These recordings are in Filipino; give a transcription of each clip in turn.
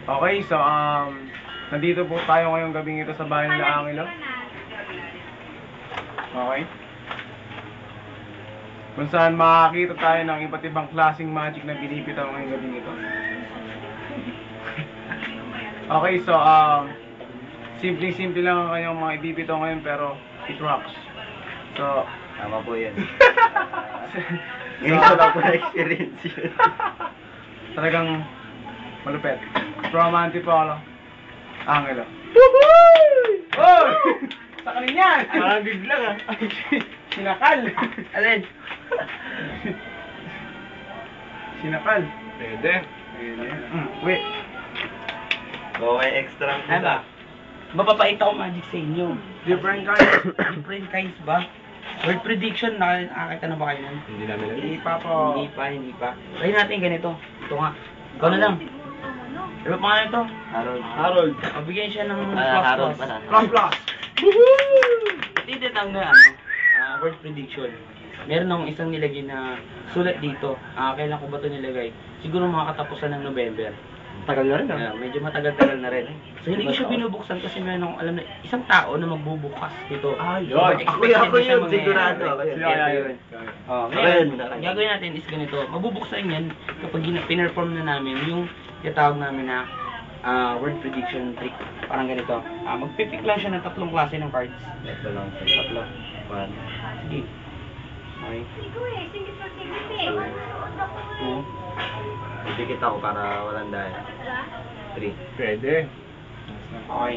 Okay, so nandito po tayo ngayong gabing ito sa bahay nila Angelo. Okay. Kung saan makakita tayo ng iba't ibang klaseng magic na binibitaw ngayong gabing ito. Okay, so simple-simple lang ang kanyang mga ibibitaw ngayon pero it rocks. So, tama po yan. Ngayon ko lang po na-experience yun. Talagang malupet. Romantic po ako. Angelo. Woohoo! Oh! Sa kanin yan! Parang biglang ah. Sinakal! Alin? Sinakal. Pwede. Wait. So, may extra. Ano ba? Mapapait ako magic sa inyo. Different kinds. Different kinds ba? Word prediction, nakakita na ba kayo nun? Hindi namin alam. Hindi pa po. Hindi pa. Try natin ganito. Ito nga. Ikaw na lang. Ano ba pangalan ito? Harold. Mabigyan siya ng Harold plus. pala. Plus. Ito yung tinatawag na word prediction. Meron akong isang nilagay na sulat dito. Kailan ko ba ito nilagay? Siguro mga katapusan ng November. Tagal na rin ah. Medyo matagal-tagal na rin. So hindi ko siya binubuksan kasi meron akong alam na isang tao na magbubukas dito. Yun. Ako yun, sigurado. Ngayon, Ayun. gagawin natin is ganito. Mabubuksan yan kapag pinerform na namin yung tinatawag namin na word prediction trick. Parang ganito. Magpipick lang siya ng tatlong klase ng cards. Ito lang. Tatlo. One. Sige. Okay. Two. Ipikit ako para walang dahil. 3. Pwede. Okay.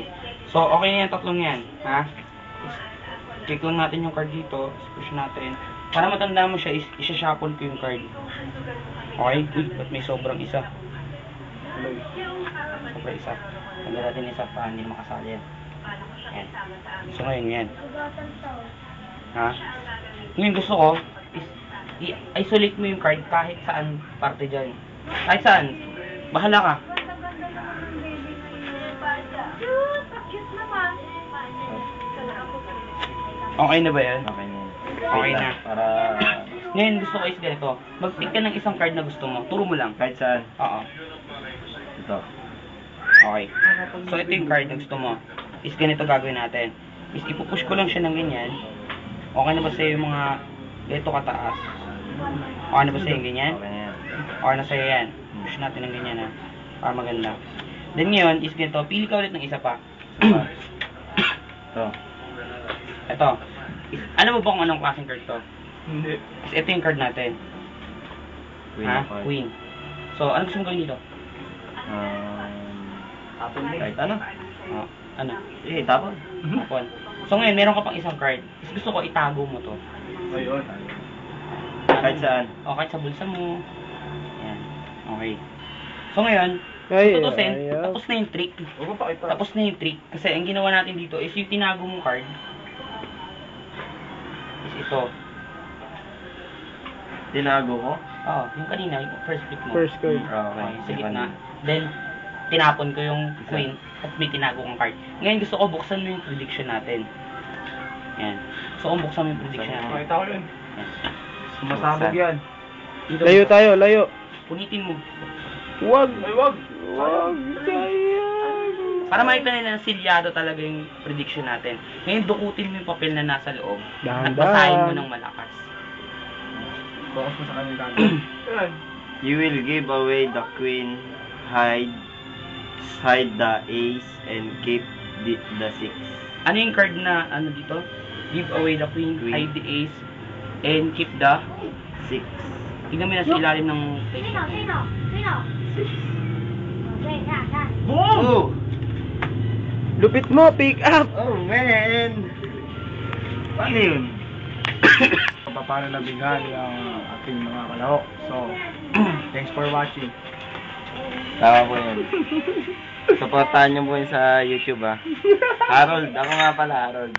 So, okay na yung tatlong yan. Ha? Click lang natin yung card dito. Push natin. Para matanda mo siya, isa-shuffle ko yung card. Okay? Uy, ba't may sobrang isa? Sobrang isa. Tanda natin isa pa, hindi makasali yan. Yan. So, ngayon yan. Ha? Ngayon gusto ko, i-isolate mo yung card kahit saan parte dyan. Kahit saan. Bahala ka. Okay na ba yan? Okay na. Okay na. Para Ngayon gusto ko is ganito. Mag-pick ka ng isang card na gusto mo. Turo mo lang. kahit saan. Oo. Ito. Okay. So ito yung card na gusto mo. Is ganito gagawin natin. Is ipupush ko lang siya ng ganyan. Okay na ba sa'yo yung mga ganito kataas? Okay na ba sa'yo yung ganyan? Okay na yan. Okay na sa'yo yan. Push natin ng ganyan ha. Para maganda. Then ngayon is ganito. Pili ka ulit ng isa pa. Ito. Ito. Alam mo ba kung anong klaseng card to? Hindi. Is ito yung card natin. Queen Ha? of Hearts. Queen. So ano gusto mong gawin dito? Kahit ano? Ano? Tapon. Tapon. So ngayon, meron ka pang isang card. Is gusto ko itago mo to. Ayun. Kahit saan. O, kahit sa bulsa mo. Yan. Okay. So ngayon, tutusin, tapos na yung trick. Huwag mo pakita. Tapos na yung trick. Kasi ang ginawa natin dito is yung tinago mong card. Is ito. Tinago ko? Oo, yung kanina, yung first pick mo. First card. Okay, sa gitna. Then, tinapon ko yung queen at may tinago kong card. Ngayon gusto ko buksan mo yung prediction natin. Yan. So, kung buksan mo yung prediction natin. Pakita ko yun. Yan. Sumasabog yan. Dito, Layo tayo, layo. punitin mo. Wag. Ay, wag. Wag tayo. Para makita nila na silyado talaga yung prediction natin. Ngayon, dukutin mo yung papel na nasa loob. At Dahan-dahan. basahin mo ng malakas. Focus mo sa kanila. Yan. You will give away the queen, hide the ace, and keep the 6. Ano yung card na, ano dito? Give away the queen, hide the ace, and keep the 6. Tignan mo na sa ilalim ng page. 6. Boom! Oh! Lupit mo, pick up. Oh, man! Paano yun? Paano nabigyan ang ating mga kalahok. So, thanks for watching. Tama po yun. Supportahan niyo po yun sa YouTube ah. Harold, ako nga pala Harold.